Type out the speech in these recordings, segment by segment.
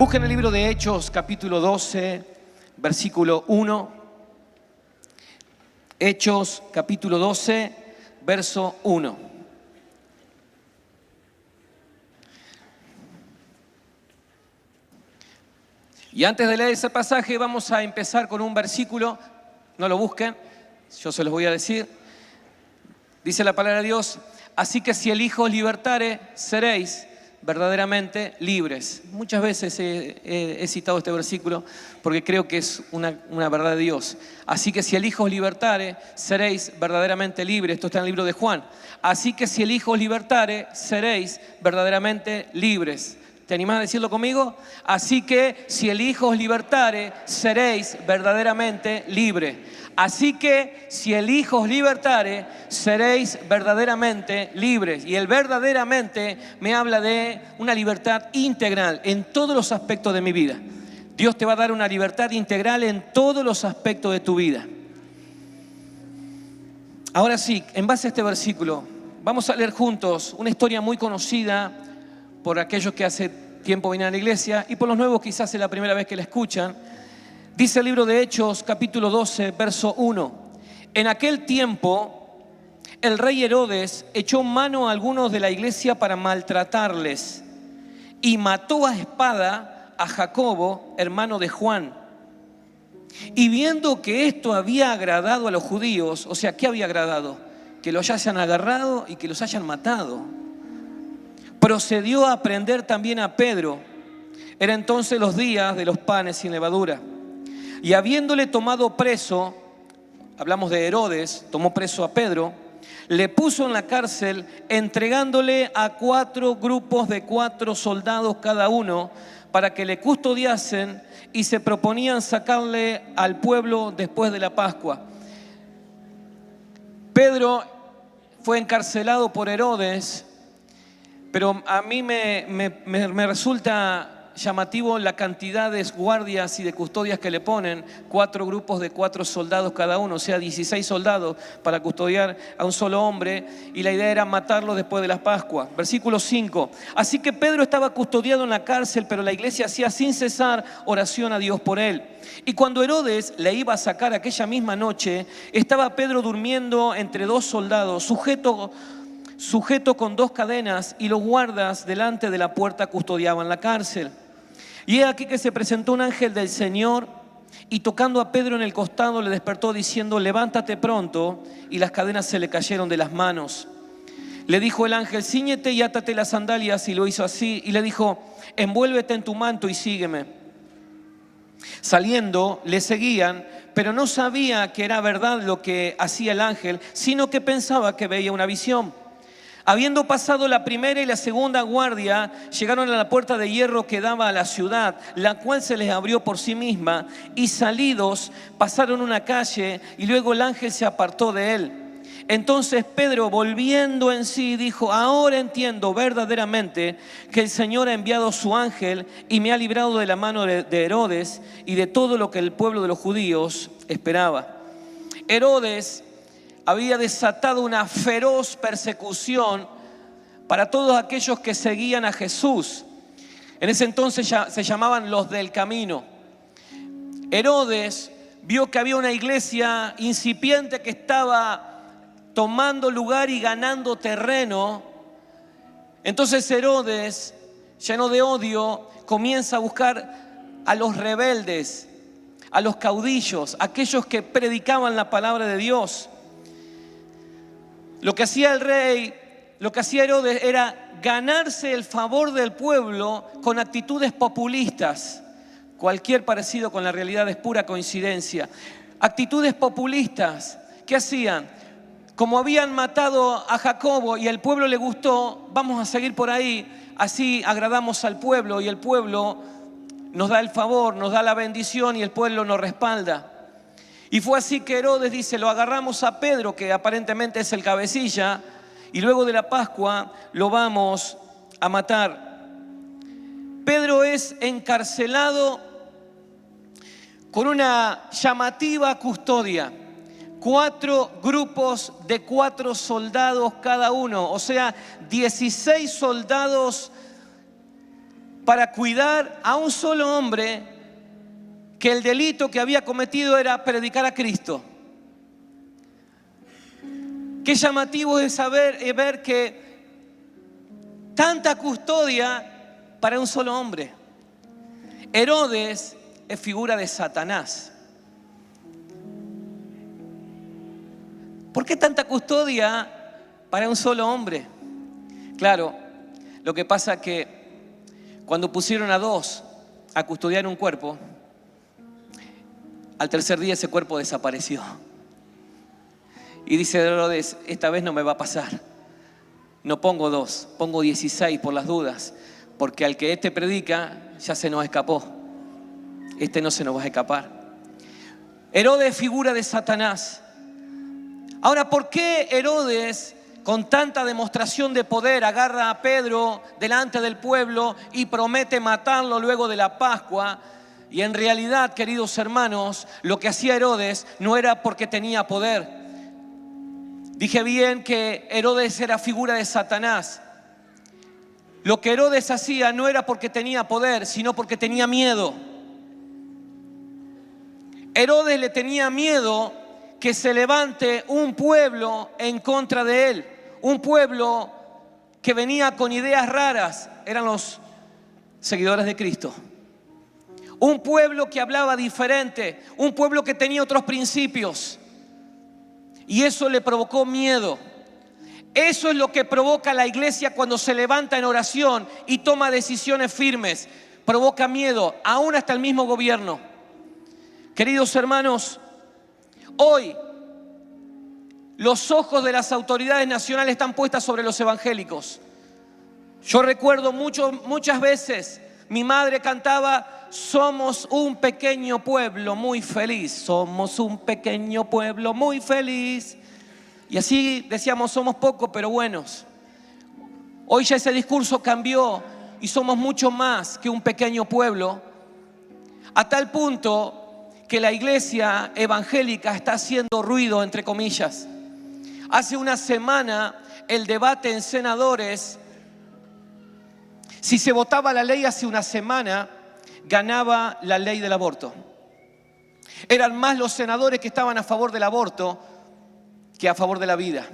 Busquen el libro de Hechos, capítulo 12, versículo 1. Hechos, capítulo 12, verso 1. Y antes de leer ese pasaje vamos a empezar con un versículo. No lo busquen, yo se los voy a decir. Dice la palabra de Dios: así que si el Hijo os libertare, seréis verdaderamente libres. Muchas veces he citado este versículo porque creo que es una verdad de Dios. Así que si el Hijo os libertare, seréis verdaderamente libres. Esto está en el libro de Juan. Así que si el Hijo os libertare, seréis verdaderamente libres. ¿Te animás a decirlo conmigo? Así que si el Hijo os libertare, seréis verdaderamente libres. Así que si el Hijo os libertare, seréis verdaderamente libres. Y el verdaderamente me habla de una libertad integral en todos los aspectos de mi vida. Dios te va a dar una libertad integral en todos los aspectos de tu vida. Ahora sí, en base a este versículo, vamos a leer juntos una historia muy conocida por aquellos que hace tiempo vienen a la iglesia y por los nuevos quizás es la primera vez que la escuchan. Dice el libro de Hechos, capítulo 12, verso 1. En aquel tiempo, el rey Herodes echó mano a algunos de la iglesia para maltratarles y mató a espada a Jacobo, hermano de Juan. Y viendo que esto había agradado a los judíos, o sea, ¿qué había agradado? Que los hayan agarrado y que los hayan matado. Procedió a prender también a Pedro. Era entonces los días de los panes sin levadura. Y habiéndole tomado preso, hablamos de Herodes, tomó preso a Pedro, le puso en la cárcel, entregándole a 4 grupos de 4 soldados cada uno, para que le custodiasen, y se proponían sacarle al pueblo después de la Pascua. Pedro fue encarcelado por Herodes, pero a mí me resulta llamativo la cantidad de guardias y de custodias que le ponen. 4 grupos de 4 soldados cada uno, o sea 16 soldados para custodiar a un solo hombre, y la idea era matarlo después de la Pascua. Versículo 5. Así que Pedro estaba custodiado en la cárcel, pero la iglesia hacía sin cesar oración a Dios por él. Y cuando Herodes le iba a sacar aquella misma noche, estaba Pedro durmiendo entre 2 soldados, sujeto con 2 cadenas, y los guardas delante de la puerta custodiaban la cárcel. Y he aquí que se presentó un ángel del Señor y tocando a Pedro en el costado le despertó diciendo: levántate pronto, y las cadenas se le cayeron de las manos. Le dijo el ángel: cíñete y átate las sandalias, y lo hizo así, y le dijo: envuélvete en tu manto y sígueme. Saliendo le seguían, pero no sabía que era verdad lo que hacía el ángel, sino que pensaba que veía una visión. Habiendo pasado la primera y la segunda guardia, llegaron a la puerta de hierro que daba a la ciudad, la cual se les abrió por sí misma, y salidos pasaron una calle, y luego el ángel se apartó de él. Entonces Pedro, volviendo en sí, dijo: ahora entiendo verdaderamente que el Señor ha enviado su ángel y me ha librado de la mano de Herodes y de todo lo que el pueblo de los judíos esperaba. Herodes había desatado una feroz persecución para todos aquellos que seguían a Jesús. En ese entonces ya se llamaban los del camino. Herodes vio que había una iglesia incipiente que estaba tomando lugar y ganando terreno. Entonces Herodes, lleno de odio, comienza a buscar a los rebeldes, a los caudillos, aquellos que predicaban la palabra de Dios. Lo que hacía el rey, lo que hacía Herodes era ganarse el favor del pueblo con actitudes populistas. Cualquier parecido con la realidad es pura coincidencia. Actitudes populistas. ¿Qué hacían? Como habían matado a Jacobo y al pueblo le gustó, vamos a seguir por ahí, así agradamos al pueblo y el pueblo nos da el favor, nos da la bendición y el pueblo nos respalda. Y fue así que Herodes dice: lo agarramos a Pedro, que aparentemente es el cabecilla, y luego de la Pascua lo vamos a matar. Pedro es encarcelado con una llamativa custodia. 4 grupos de 4 soldados cada uno, o sea, 16 soldados para cuidar a un solo hombre que el delito que había cometido era predicar a Cristo. Qué llamativo es ver que tanta custodia para un solo hombre. Herodes es figura de Satanás. ¿Por qué tanta custodia para un solo hombre? Claro, lo que pasa es que cuando pusieron a dos a custodiar un cuerpo, al tercer día ese cuerpo desapareció. Y dice Herodes, esta vez no me va a pasar. No pongo 2, pongo 16 por las dudas, porque al que este predica ya se nos escapó. Este no se nos va a escapar. Herodes es figura de Satanás. Ahora, ¿por qué Herodes, con tanta demostración de poder, agarra a Pedro delante del pueblo y promete matarlo luego de la Pascua? Y en realidad, queridos hermanos, lo que hacía Herodes no era porque tenía poder. Dije bien que Herodes era figura de Satanás. Lo que Herodes hacía no era porque tenía poder, sino porque tenía miedo. Herodes le tenía miedo que se levante un pueblo en contra de él. Un pueblo que venía con ideas raras. Eran los seguidores de Cristo. Un pueblo que hablaba diferente. Un pueblo que tenía otros principios. Y eso le provocó miedo. Eso es lo que provoca la iglesia cuando se levanta en oración y toma decisiones firmes. Provoca miedo, aún hasta el mismo gobierno. Queridos hermanos, hoy los ojos de las autoridades nacionales están puestas sobre los evangélicos. Yo recuerdo muchas veces mi madre cantaba: somos un pequeño pueblo muy feliz, somos un pequeño pueblo muy feliz. Y así decíamos, somos pocos pero buenos. Hoy ya ese discurso cambió y somos mucho más que un pequeño pueblo, a tal punto que la iglesia evangélica está haciendo ruido, entre comillas. Hace una semana el debate en senadores, si se votaba la ley hace una semana, ganaba la ley del aborto. Eran más los senadores que estaban a favor del aborto que a favor de la vida.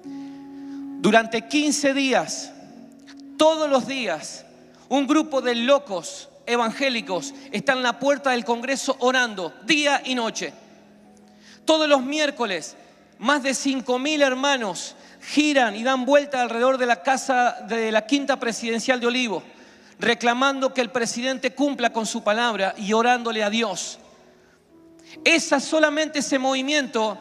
Durante 15 días, todos los días, un grupo de locos evangélicos está en la puerta del Congreso orando día y noche. Todos los miércoles, más de 5.000 hermanos giran y dan vuelta alrededor de la casa de la Quinta Presidencial de Olivo, reclamando que el presidente cumpla con su palabra y orándole a Dios. Solamente ese movimiento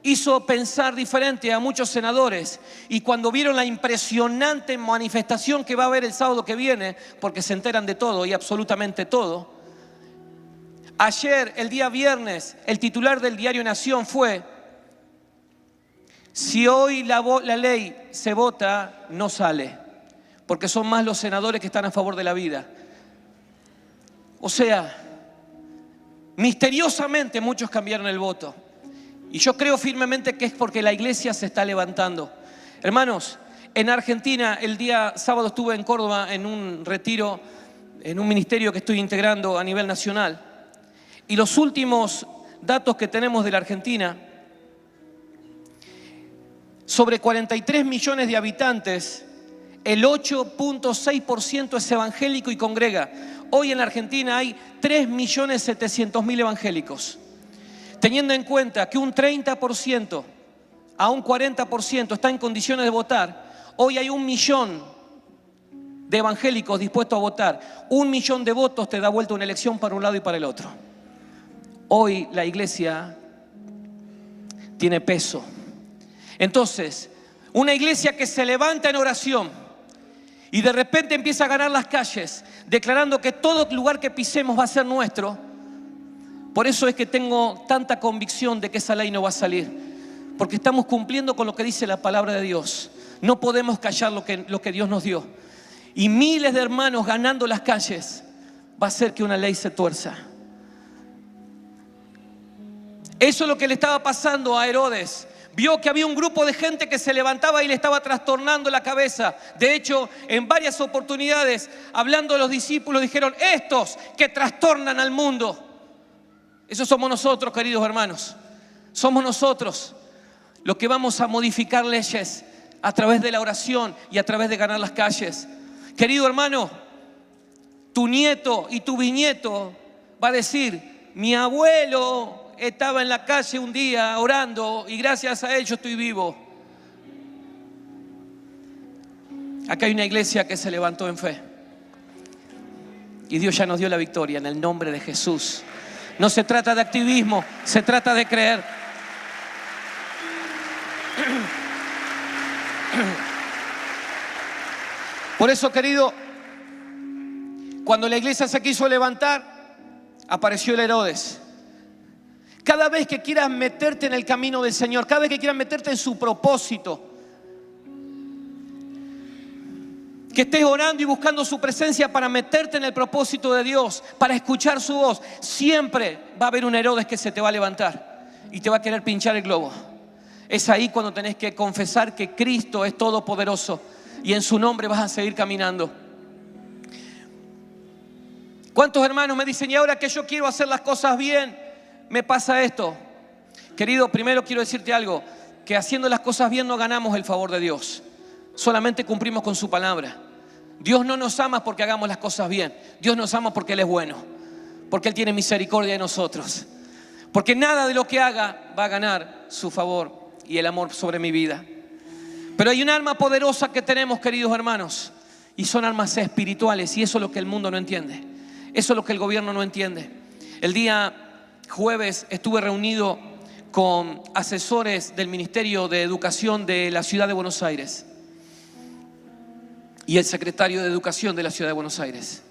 hizo pensar diferente a muchos senadores, y cuando vieron la impresionante manifestación que va a haber el sábado que viene, porque se enteran de todo y absolutamente todo. Ayer, el día viernes, el titular del diario Nación fue: si hoy la ley se vota, no sale, porque son más los senadores que están a favor de la vida. O sea, misteriosamente muchos cambiaron el voto. Y yo creo firmemente que es porque la iglesia se está levantando. Hermanos, en Argentina, el día sábado estuve en Córdoba en un retiro, en un ministerio que estoy integrando a nivel nacional. Y los últimos datos que tenemos de la Argentina, sobre 43 millones de habitantes, el 8.6% es evangélico y congrega. Hoy en la Argentina hay 3.700.000 evangélicos. Teniendo en cuenta que un 30% a un 40% está en condiciones de votar, hoy hay 1 millón de evangélicos dispuestos a votar. 1 millón de votos te da vuelta una elección para un lado y para el otro. Hoy la iglesia tiene peso. Entonces, una iglesia que se levanta en oración y de repente empieza a ganar las calles, declarando que todo lugar que pisemos va a ser nuestro. Por eso es que tengo tanta convicción de que esa ley no va a salir, porque estamos cumpliendo con lo que dice la palabra de Dios. No podemos callar lo que Dios nos dio. Y miles de hermanos ganando las calles va a hacer que una ley se tuerza. Eso es lo que le estaba pasando a Herodes. Vio que había un grupo de gente que se levantaba y le estaba trastornando la cabeza. De hecho, en varias oportunidades, hablando de los discípulos, dijeron: estos que trastornan al mundo. Esos somos nosotros, queridos hermanos. Somos nosotros los que vamos a modificar leyes a través de la oración y a través de ganar las calles. Querido hermano, tu nieto y tu bisnieto va a decir: mi abuelo estaba en la calle un día orando y gracias a él yo estoy vivo. Acá hay una iglesia que se levantó en fe y Dios ya nos dio la victoria en el nombre de Jesús. No se trata de activismo, se trata de creer. Por eso, querido, cuando la iglesia se quiso levantar, apareció el Herodes. Cada vez que quieras meterte en el camino del Señor, cada vez que quieras meterte en su propósito, que estés orando y buscando su presencia para meterte en el propósito de Dios, para escuchar su voz, siempre va a haber un Herodes que se te va a levantar y te va a querer pinchar el globo. Es ahí cuando tenés que confesar que Cristo es todopoderoso y en su nombre vas a seguir caminando. ¿Cuántos hermanos me dicen: y ahora que yo quiero hacer las cosas bien, me pasa esto? Querido, primero quiero decirte algo, que haciendo las cosas bien no ganamos el favor de Dios, solamente cumplimos con su palabra. Dios no nos ama porque hagamos las cosas bien, Dios nos ama porque Él es bueno, porque Él tiene misericordia de nosotros, porque nada de lo que haga va a ganar su favor y el amor sobre mi vida. Pero hay un alma poderosa que tenemos, queridos hermanos, y son almas espirituales, y eso es lo que el mundo no entiende, eso es lo que el gobierno no entiende. El día jueves estuve reunido con asesores del Ministerio de Educación de la Ciudad de Buenos Aires y el secretario de Educación de la Ciudad de Buenos Aires.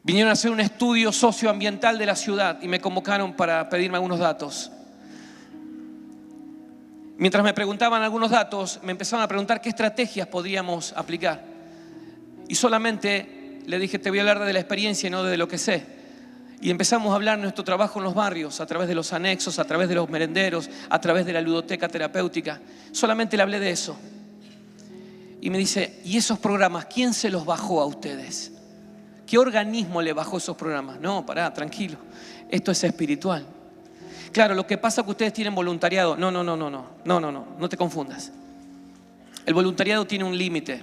Vinieron a hacer un estudio socioambiental de la ciudad y me convocaron para pedirme algunos datos. Mientras me preguntaban algunos datos, me empezaron a preguntar qué estrategias podríamos aplicar. Y solamente le dije: te voy a hablar de la experiencia y no de lo que sé. Y empezamos a hablar de nuestro trabajo en los barrios, a través de los anexos, a través de los merenderos, a través de la ludoteca terapéutica. Solamente le hablé de eso. Y me dice: ¿y esos programas quién se los bajó a ustedes? ¿Qué organismo le bajó esos programas? No, pará, tranquilo. Esto es espiritual. Claro, lo que pasa es que ustedes tienen voluntariado. No te confundas. El voluntariado tiene un límite.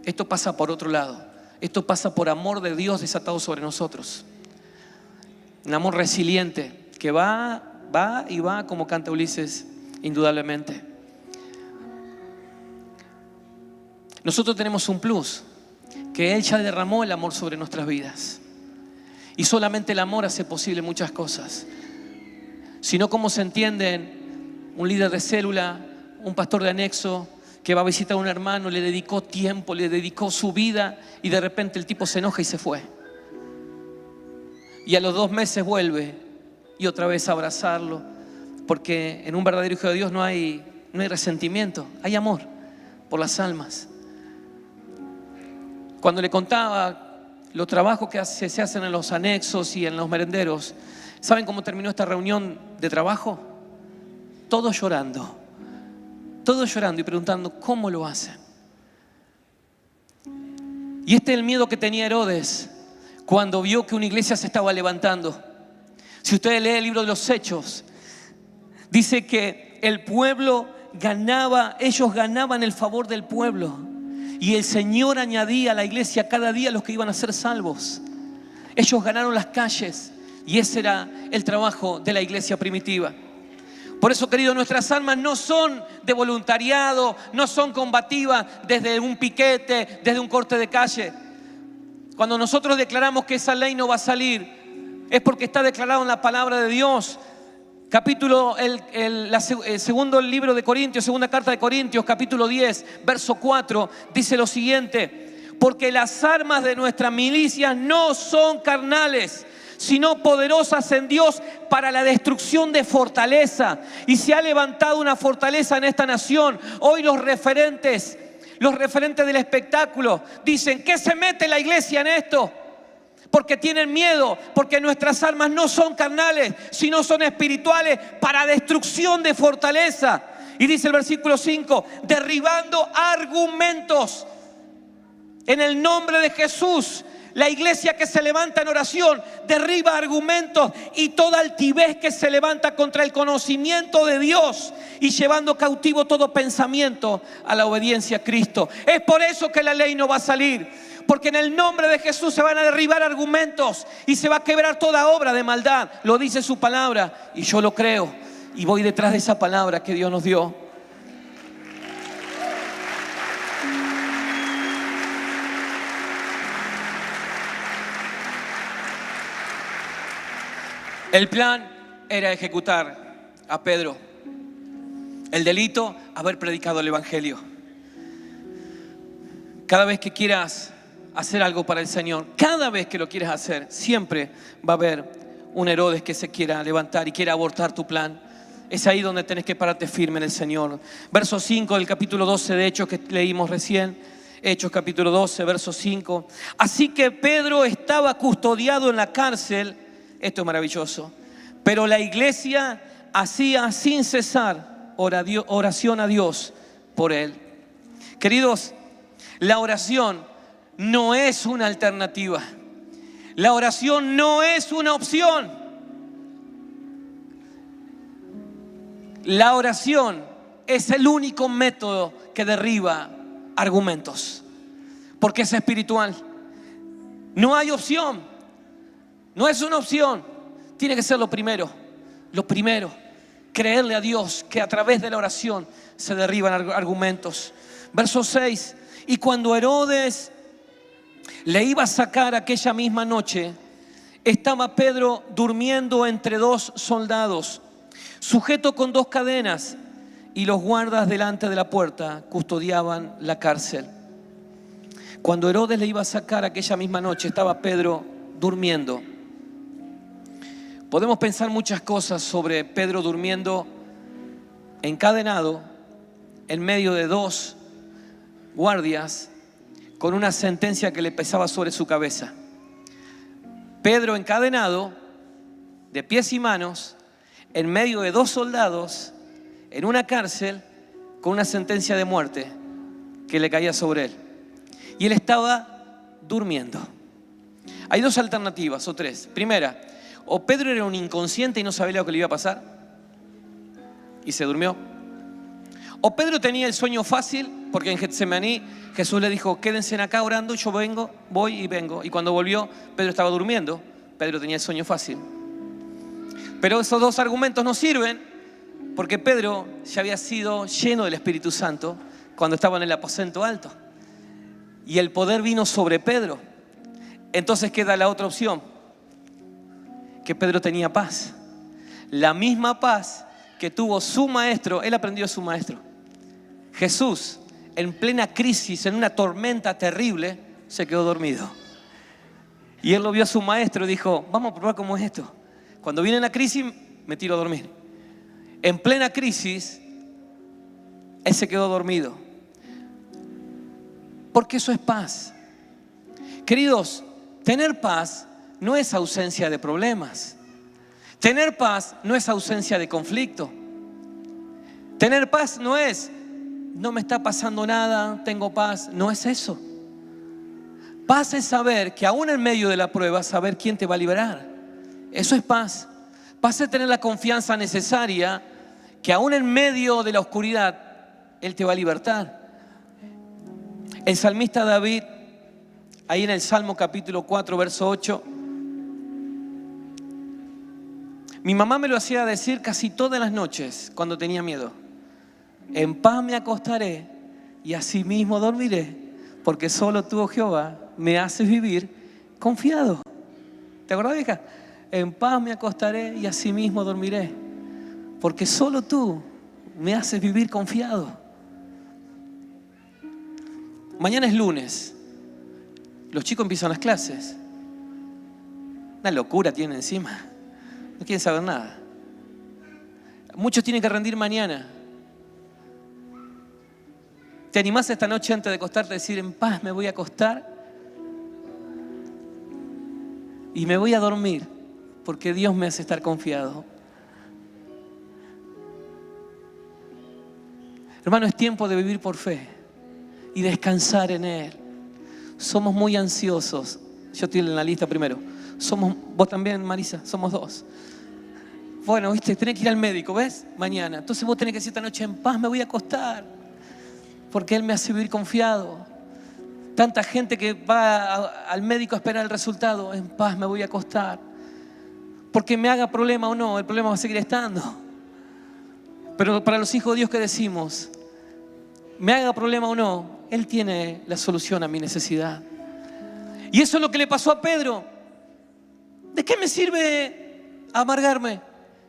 Esto pasa por otro lado. Esto pasa por amor de Dios desatado sobre nosotros. Un amor resiliente que va y va, como canta Ulises, indudablemente. Nosotros tenemos un plus, que Él ya derramó el amor sobre nuestras vidas. Y solamente el amor hace posible muchas cosas. Si no, ¿cómo se entienden un líder de célula, un pastor de anexo que va a visitar a un hermano, le dedicó tiempo, le dedicó su vida y de repente el tipo se enoja y se fue? Y a los 2 meses vuelve y otra vez a abrazarlo, porque en un verdadero hijo de Dios no hay resentimiento, hay amor por las almas. Cuando le contaba los trabajos que se hacen en los anexos y en los merenderos, ¿saben cómo terminó esta reunión de trabajo? Todos llorando y preguntando cómo lo hacen. Y este es el miedo que tenía Herodes cuando vio que una iglesia se estaba levantando. Si usted lee el libro de los Hechos, dice que el pueblo ganaba, ellos ganaban el favor del pueblo y el Señor añadía a la iglesia cada día los que iban a ser salvos. Ellos ganaron las calles y ese era el trabajo de la iglesia primitiva. Por eso, querido, nuestras almas no son de voluntariado, no son combativas desde un piquete, desde un corte de calle. Cuando nosotros declaramos que esa ley no va a salir, es porque está declarado en la palabra de Dios. Segundo libro de Corintios, segunda carta de Corintios, capítulo 10, verso 4, dice lo siguiente: porque las armas de nuestras milicias no son carnales, sino poderosas en Dios para la destrucción de fortaleza. Y se ha levantado una fortaleza en esta nación. Hoy los referentes del espectáculo dicen: ¿qué se mete la iglesia en esto? porque tienen miedo, porque nuestras armas no son carnales, sino son espirituales para destrucción de fortaleza. Y dice el versículo 5, derribando argumentos en el nombre de Jesús. La iglesia que se levanta en oración derriba argumentos y toda altivez que se levanta contra el conocimiento de Dios, y llevando cautivo todo pensamiento a la obediencia a Cristo. Es por eso que la ley no va a salir, porque en el nombre de Jesús se van a derribar argumentos y se va a quebrar toda obra de maldad. Lo dice su palabra y yo lo creo y voy detrás de esa palabra que Dios nos dio. El plan era ejecutar a Pedro. El delito, haber predicado el evangelio. Cada vez que quieras hacer algo para el Señor, cada vez que lo quieras hacer, siempre va a haber un Herodes que se quiera levantar y quiera abortar tu plan. Es ahí donde tenés que pararte firme en el Señor. Verso 5 del capítulo 12 de Hechos que leímos recién. Hechos capítulo 12, verso 5. Así que Pedro estaba custodiado en la cárcel. Esto es maravilloso. Pero la iglesia hacía sin cesar oración a Dios por él. Queridos, la oración no es una alternativa. La oración no es una opción. La oración es el único método que derriba argumentos, porque es espiritual. No hay opción. No es una opción. Tiene que ser lo primero. Lo primero, creerle a Dios que a través de la oración se derriban argumentos. Verso 6. Y cuando Herodes le iba a sacar aquella misma noche, estaba Pedro durmiendo entre dos soldados, sujeto con dos cadenas, y los guardas delante de la puerta custodiaban la cárcel. Cuando Herodes le iba a sacar aquella misma noche, estaba Pedro durmiendo. Podemos pensar muchas cosas sobre Pedro durmiendo encadenado en medio de dos guardias con una sentencia que le pesaba sobre su cabeza. Pedro encadenado, de pies y manos, en medio de dos soldados, en una cárcel, con una sentencia de muerte que le caía sobre él. Y él estaba durmiendo. Hay dos alternativas o tres. Primera, o Pedro era un inconsciente y no sabía lo que le iba a pasar y se durmió. O Pedro tenía el sueño fácil, porque en Getsemaní Jesús le dijo: quédense acá orando, yo voy y vengo. Y cuando volvió, Pedro estaba durmiendo. Pedro tenía el sueño fácil. Pero esos dos argumentos no sirven, porque Pedro ya había sido lleno del Espíritu Santo cuando estaba en el aposento alto. Y el poder vino sobre Pedro. Entonces queda la otra opción, que Pedro tenía paz. La misma paz que tuvo su maestro, él aprendió de su maestro. Jesús, en plena crisis, en una tormenta terrible, se quedó dormido. Y él lo vio a su maestro y dijo: vamos a probar cómo es esto. Cuando viene la crisis, me tiro a dormir. En plena crisis, él se quedó dormido. Porque eso es paz. Queridos, tener paz no es ausencia de problemas. Tener paz no es ausencia de conflicto. Tener paz no es: no me está pasando nada, tengo paz. No es eso. Paz es saber que aún en medio de la prueba, saber quién te va a liberar. Eso es paz. Paz es tener la confianza necesaria que aún en medio de la oscuridad Él te va a libertar. El salmista David, ahí en el Salmo capítulo 4, verso 8, mi mamá me lo hacía decir casi todas las noches cuando tenía miedo: en paz me acostaré y asimismo dormiré, porque solo tú, oh Jehová, me haces vivir confiado. ¿Te acordás, vieja? En paz me acostaré y asimismo dormiré, porque solo tú me haces vivir confiado. Mañana es lunes. Los chicos empiezan las clases. Una locura tienen encima. No quieren saber nada. Muchos tienen que rendir mañana. ¿Te animás esta noche antes de acostarte a decir: en paz me voy a acostar y me voy a dormir porque Dios me hace estar confiado. Hermano, es tiempo de vivir por fe y descansar en Él. Somos muy ansiosos. Yo estoy en la lista primero. Vos también, Marisa, somos dos. Bueno, viste, tenés que ir al médico, ¿ves? Mañana. Entonces vos tenés que decir esta noche, en paz me voy a acostar, porque Él me hace vivir confiado. Tanta gente que va al médico a esperar el resultado, en paz me voy a acostar. Porque me haga problema o no, el problema va a seguir estando. Pero para los hijos de Dios, ¿qué decimos? Me haga problema o no, Él tiene la solución a mi necesidad. Y eso es lo que le pasó a Pedro. ¿De qué me sirve amargarme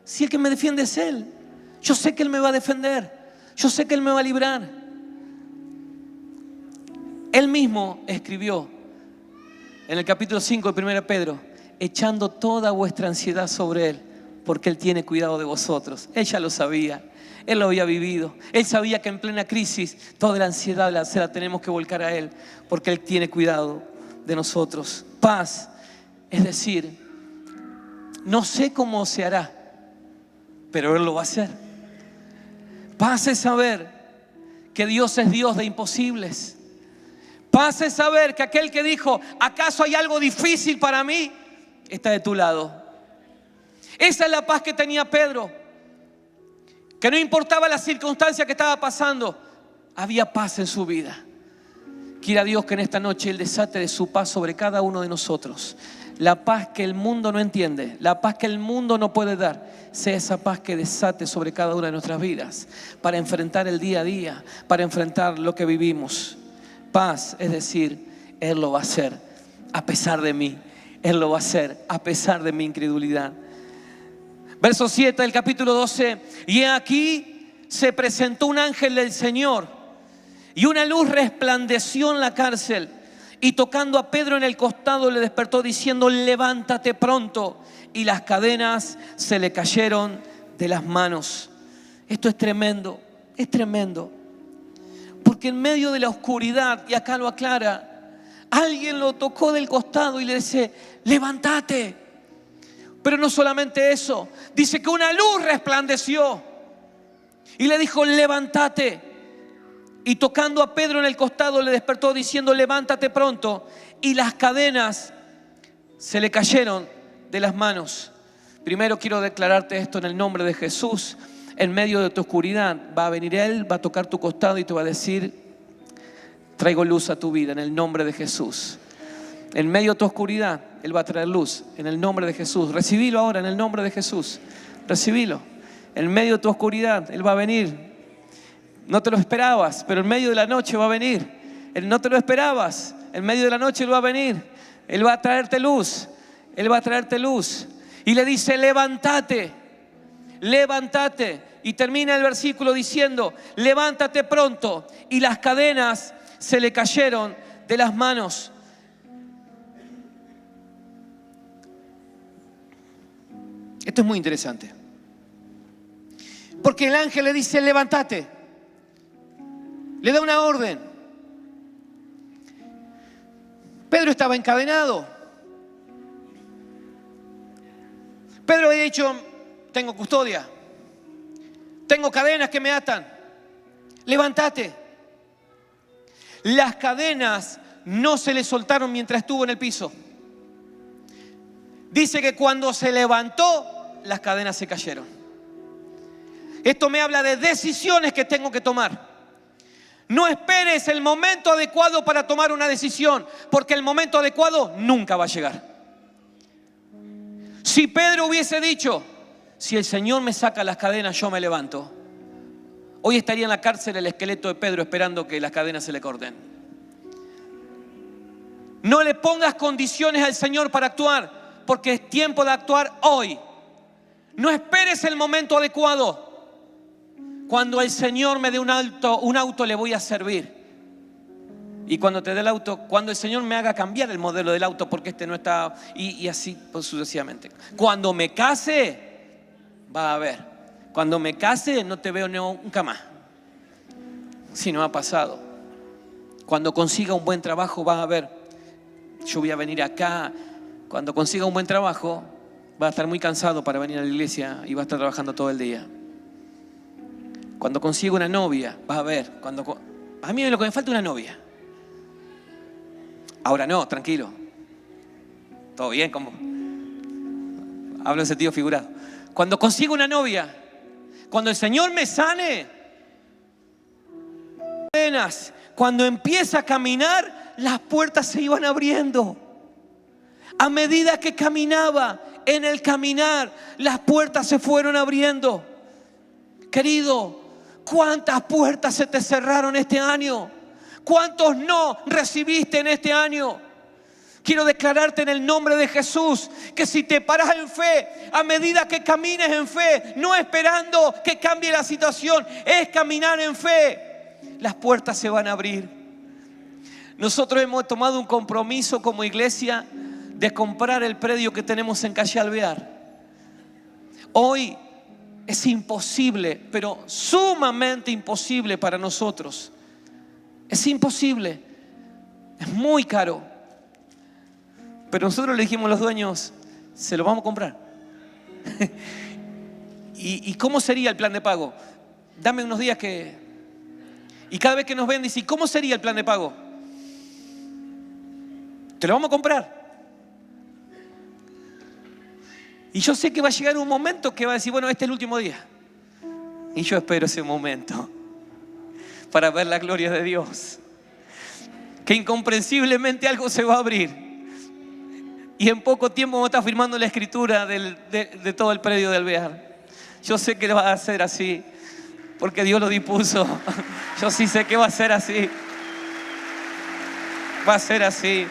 si el que me defiende es Él? Yo sé que Él me va a defender. Yo sé que Él me va a librar. Él mismo escribió en el capítulo 5 de 1 Pedro, echando toda vuestra ansiedad sobre Él, porque Él tiene cuidado de vosotros. Él ya lo sabía. Él lo había vivido. Él sabía que en plena crisis toda la ansiedad se la tenemos que volcar a Él, porque Él tiene cuidado de nosotros. Paz, es decir, no sé cómo se hará, pero Él lo va a hacer. Paz es saber que Dios es Dios de imposibles. Paz es saber que aquel que dijo, ¿acaso hay algo difícil para mí? Está de tu lado. Esa es la paz que tenía Pedro. Que no importaba la circunstancia que estaba pasando, había paz en su vida. Quiera Dios que en esta noche Él desate de su paz sobre cada uno de nosotros. La paz que el mundo no entiende, la paz que el mundo no puede dar, sea esa paz que desate sobre cada una de nuestras vidas para enfrentar el día a día, para enfrentar lo que vivimos. Paz, es decir, Él lo va a hacer a pesar de mí. Él lo va a hacer a pesar de mi incredulidad. Verso 7 del capítulo 12. Y aquí se presentó un ángel del Señor y una luz resplandeció en la cárcel. Y tocando a Pedro en el costado le despertó diciendo, levántate pronto. Y las cadenas se le cayeron de las manos. Esto es tremendo, es tremendo. Porque en medio de la oscuridad, y acá lo aclara, alguien lo tocó del costado y le dice, levántate. Pero no solamente eso, dice que una luz resplandeció y le dijo, levántate. Y tocando a Pedro en el costado le despertó diciendo, levántate pronto. Y las cadenas se le cayeron de las manos. Primero quiero declararte esto en el nombre de Jesús. En medio de tu oscuridad va a venir Él, va a tocar tu costado y te va a decir, traigo luz a tu vida en el nombre de Jesús. En medio de tu oscuridad Él va a traer luz en el nombre de Jesús. Recibilo ahora en el nombre de Jesús. Recibilo. En medio de tu oscuridad Él va a venir. No te lo esperabas, pero en medio de la noche va a venir. No te lo esperabas, en medio de la noche Él va a venir. Él va a traerte luz. Él va a traerte luz. Y le dice, levántate, levántate. Y termina el versículo diciendo, levántate pronto. Y las cadenas se le cayeron de las manos. Esto es muy interesante. Porque el ángel le dice, levántate. Le da una orden. Pedro estaba encadenado. Pedro había dicho, tengo custodia. Tengo cadenas que me atan. Levántate. Las cadenas no se le soltaron mientras estuvo en el piso. Dice que cuando se levantó, las cadenas se cayeron. Esto me habla de decisiones que tengo que tomar. No esperes el momento adecuado para tomar una decisión, porque el momento adecuado nunca va a llegar. Si Pedro hubiese dicho, si el Señor me saca las cadenas, yo me levanto, hoy estaría en la cárcel el esqueleto de Pedro esperando que las cadenas se le corten. No le pongas condiciones al Señor para actuar, porque es tiempo de actuar hoy. No esperes el momento adecuado. Cuando el Señor me dé un auto le voy a servir. Y cuando te dé el auto, cuando el Señor me haga cambiar el modelo del auto porque este no está, y así pues, sucesivamente. Cuando me case, va a haber. Cuando me case, no te veo nunca más. Si no ha pasado. Cuando consiga un buen trabajo, va a haber. Yo voy a venir acá Cuando consiga un buen trabajo, va a estar muy cansado para venir a la iglesia y va a estar trabajando todo el día. Cuando consiga una novia, vas a ver, a mí lo que me falta es una novia. Ahora no, tranquilo. Todo bien, como hablo en sentido figurado. Cuando consiga una novia, cuando el Señor me sane, cuando empieza a caminar, las puertas se iban abriendo. A medida que caminaba, en el caminar, las puertas se fueron abriendo. Querido, ¿cuántas puertas se te cerraron este año? ¿Cuántos no recibiste en este año? Quiero declararte en el nombre de Jesús que si te paras en fe, a medida que camines en fe, no esperando que cambie la situación, es caminar en fe, las puertas se van a abrir. Nosotros hemos tomado un compromiso como iglesia de comprar el predio que tenemos en calle Alvear. Hoy es imposible, pero sumamente imposible para nosotros. Es imposible, es muy caro. Pero nosotros le dijimos a los dueños, se lo vamos a comprar. ¿Y cómo sería el plan de pago? Dame unos días que... Y cada vez que nos ven, dicen, ¿cómo sería el plan de pago? Te lo vamos a comprar. Y yo sé que va a llegar un momento que va a decir, bueno, este es el último día. Y yo espero ese momento para ver la gloria de Dios. Que incomprensiblemente algo se va a abrir. Y en poco tiempo vamos a estar firmando la escritura de todo el predio de Alvear. Yo sé que va a ser así, porque Dios lo dispuso. Yo sí sé que va a ser así. Va a ser así.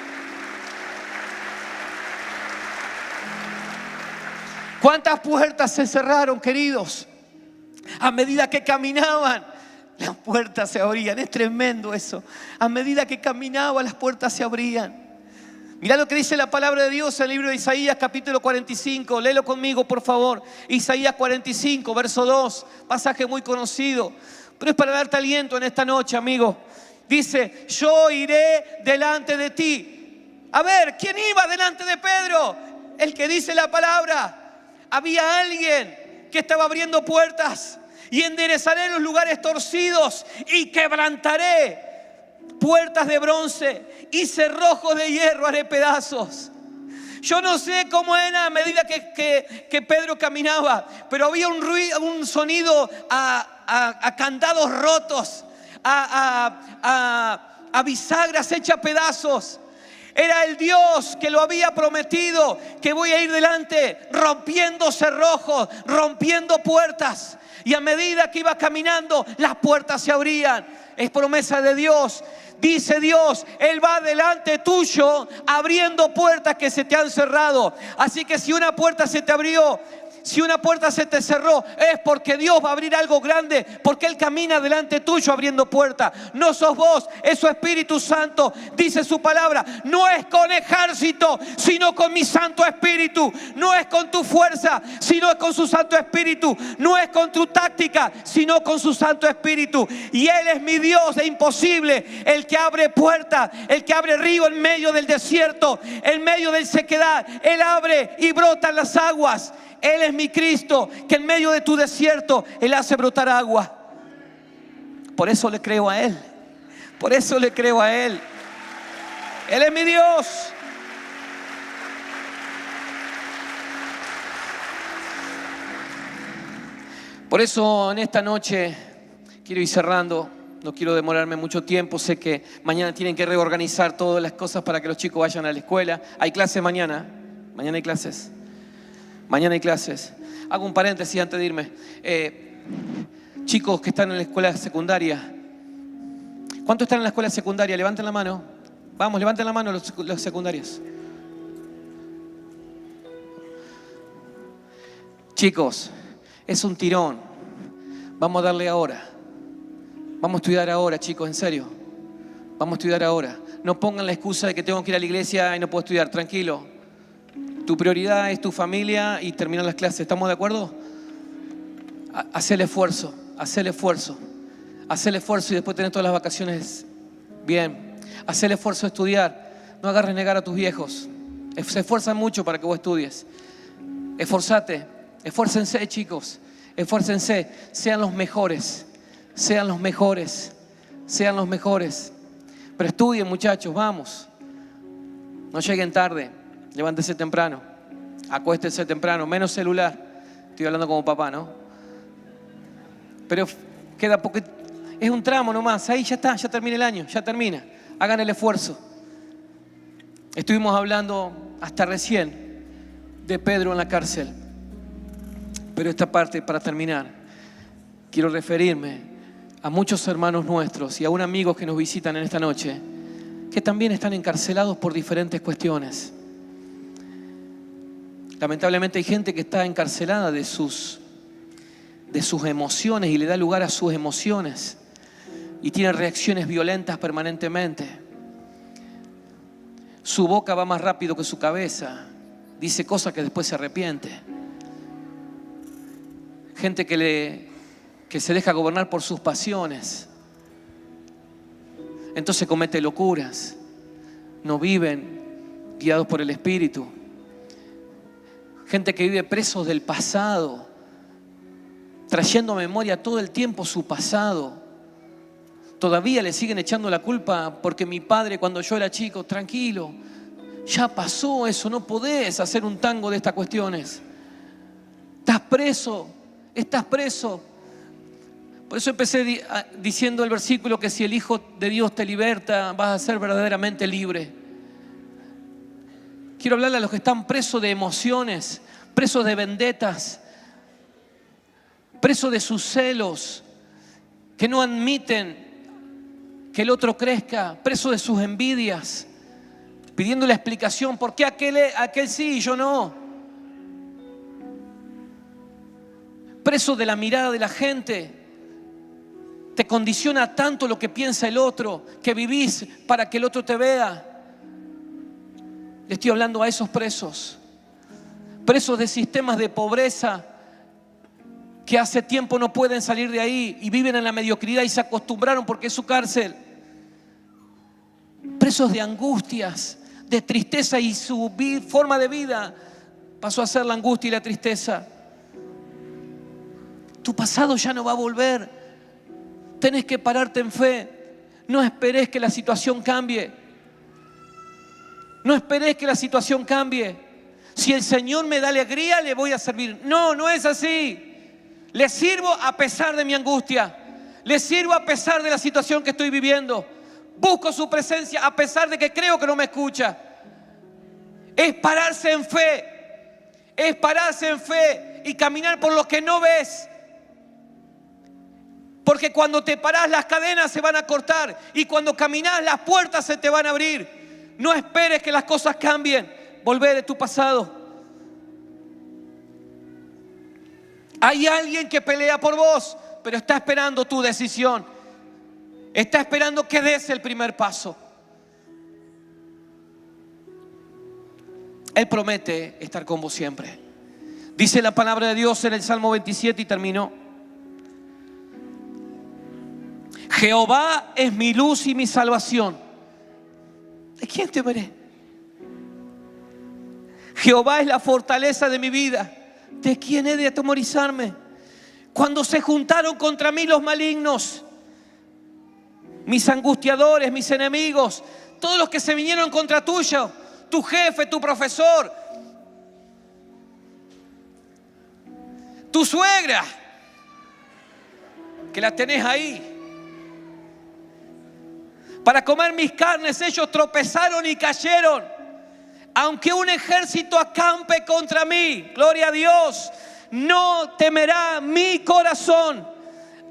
¿Cuántas puertas se cerraron, queridos? A medida que caminaban, las puertas se abrían. Es tremendo eso. A medida que caminaban, las puertas se abrían. Mirá lo que dice la palabra de Dios en el libro de Isaías capítulo 45. Léelo conmigo, por favor. Isaías 45, verso 2. Pasaje muy conocido. Pero es para darte aliento en esta noche, amigo. Dice, yo iré delante de ti. A ver, ¿quién iba delante de Pedro? El que dice la palabra. Había alguien que estaba abriendo puertas. Y enderezaré los lugares torcidos y quebrantaré puertas de bronce y cerrojos de hierro haré pedazos. Yo no sé cómo era a medida que Pedro caminaba, pero había un ruido, un sonido a candados rotos, a bisagras hechas pedazos. Era el Dios que lo había prometido, que voy a ir delante rompiendo cerrojos, rompiendo puertas. Y a medida que iba caminando, las puertas se abrían. Es promesa de Dios. Dice Dios, Él va delante tuyo abriendo puertas que se te han cerrado. Así que si una puerta se te abrió, si una puerta se te cerró, es porque Dios va a abrir algo grande, porque Él camina delante tuyo abriendo puertas. No sos vos, es su Espíritu Santo. Dice su palabra, no es con ejército, sino con mi Santo Espíritu. No es con tu fuerza, sino es con su Santo Espíritu. No es con tu táctica, sino con su Santo Espíritu. Y Él es mi Dios de imposible, el que abre puertas, el que abre río en medio del desierto, en medio del sequedad. Él abre y brotan las aguas. Él es mi Cristo, que en medio de tu desierto Él hace brotar agua. Por eso le creo a Él. Por eso le creo a Él. Él es mi Dios. Por eso en esta noche quiero ir cerrando. No quiero demorarme mucho tiempo. Sé que mañana tienen que reorganizar todas las cosas para que los chicos vayan a la escuela. Hay clases mañana. Mañana hay clases. Mañana hay clases. Hago un paréntesis antes de irme. Chicos que están en la escuela secundaria. ¿Cuántos están en la escuela secundaria? Levanten la mano. Vamos, levanten la mano los secundarios. Chicos, es un tirón. Vamos a darle ahora. Vamos a estudiar ahora, chicos, en serio. Vamos a estudiar ahora. No pongan la excusa de que tengo que ir a la iglesia y no puedo estudiar. Tranquilo. Tu prioridad es tu familia y terminar las clases. ¿Estamos de acuerdo? Haz el esfuerzo. Haz el esfuerzo. Haz el esfuerzo y después tenés todas las vacaciones bien. Haz el esfuerzo de estudiar. No hagas renegar a tus viejos. Se esfuerzan mucho para que vos estudies. Esforzate, esfuércense, chicos, esfuércense, sean los mejores, sean los mejores, sean los mejores. Pero estudien, muchachos, vamos. No lleguen tarde, levántense temprano, acuéstense temprano, menos celular. Estoy hablando como papá, ¿no? Pero queda poquito, es un tramo nomás, ahí ya está, ya termina el año, ya termina. Hagan el esfuerzo. Estuvimos hablando hasta recién de Pedro en la cárcel. Pero esta parte, para terminar, quiero referirme a muchos hermanos nuestros y aún amigos que nos visitan en esta noche, que también están encarcelados por diferentes cuestiones. Lamentablemente hay gente que está encarcelada de sus emociones y le da lugar a sus emociones y tiene reacciones violentas permanentemente. Su boca va más rápido que su cabeza, dice cosas que después se arrepiente. Gente que se deja gobernar por sus pasiones, entonces comete locuras, no viven guiados por el Espíritu. Gente que vive presos del pasado, trayendo a memoria todo el tiempo su pasado. Todavía le siguen echando la culpa porque mi padre cuando yo era chico, tranquilo, ya pasó eso, no podés hacer un tango de estas cuestiones. Estás preso, estás preso. Por eso empecé diciendo el versículo que si el Hijo de Dios te liberta, vas a ser verdaderamente libre. Quiero hablarle a los que están presos de emociones, presos de vendetas, presos de sus celos, que no admiten que el otro crezca, presos de sus envidias, pidiendo la explicación por qué aquel sí y yo no. Presos de la mirada de la gente. Te condiciona tanto lo que piensa el otro, que vivís para que el otro te vea. Le estoy hablando a esos presos. Presos de sistemas de pobreza que hace tiempo no pueden salir de ahí y viven en la mediocridad y se acostumbraron porque es su cárcel. Presos de angustias, de tristeza y su forma de vida pasó a ser la angustia y la tristeza. Tu pasado ya no va a volver. Tenés que pararte en fe. No esperes que la situación cambie. No esperes que la situación cambie. Si el Señor me da alegría, le voy a servir. No, no es así. Le sirvo a pesar de mi angustia. Le sirvo a pesar de la situación que estoy viviendo. Busco su presencia a pesar de que creo que no me escucha. Es pararse en fe. Es pararse en fe y caminar por lo que no ves. Porque cuando te parás las cadenas se van a cortar y cuando caminás las puertas se te van a abrir. No esperes que las cosas cambien. Volver de tu pasado. Hay alguien que pelea por vos, pero está esperando tu decisión. Está esperando que des el primer paso. Él promete estar con vos siempre. Dice la palabra de Dios en el Salmo 27 y terminó. Jehová es mi luz y mi salvación. ¿De quién temeré? Jehová es la fortaleza de mi vida. ¿De quién he de atemorizarme? Cuando se juntaron contra mí los malignos, mis angustiadores, mis enemigos, todos los que se vinieron contra tuyo, tu jefe, tu profesor, tu suegra, que la tenés ahí. Para comer mis carnes ellos tropezaron y cayeron. Aunque un ejército acampe contra mí, gloria a Dios, no temerá mi corazón.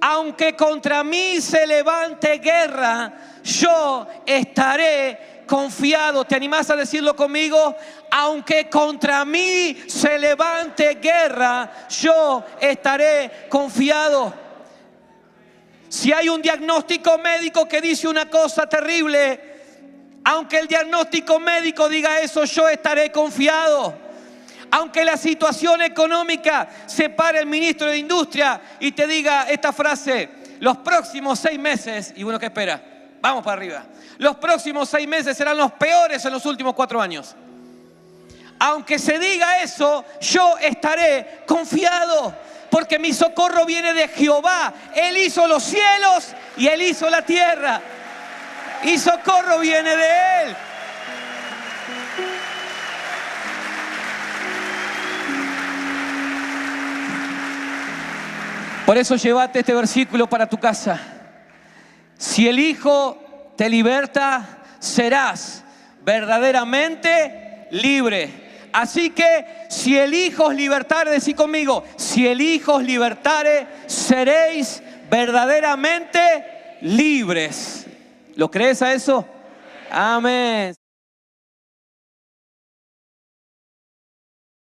Aunque contra mí se levante guerra, yo estaré confiado. ¿Te animás a decirlo conmigo? Aunque contra mí se levante guerra, yo estaré confiado. Si hay un diagnóstico médico que dice una cosa terrible, aunque el diagnóstico médico diga eso, yo estaré confiado. Aunque la situación económica se pare el ministro de Industria y te diga esta frase: los próximos 6 meses, y bueno, ¿qué espera? Vamos para arriba. Los próximos 6 meses serán los peores en los últimos 4 años. Aunque se diga eso, yo estaré confiado, porque mi socorro viene de Jehová. Él hizo los cielos y Él hizo la tierra. Y socorro viene de Él. Por eso llévate este versículo para tu casa. Si el Hijo te liberta, serás verdaderamente libre. Así que si el Hijo os libertare, decí conmigo, si el Hijo os libertare, seréis verdaderamente libres. ¿Lo crees a eso? Amén.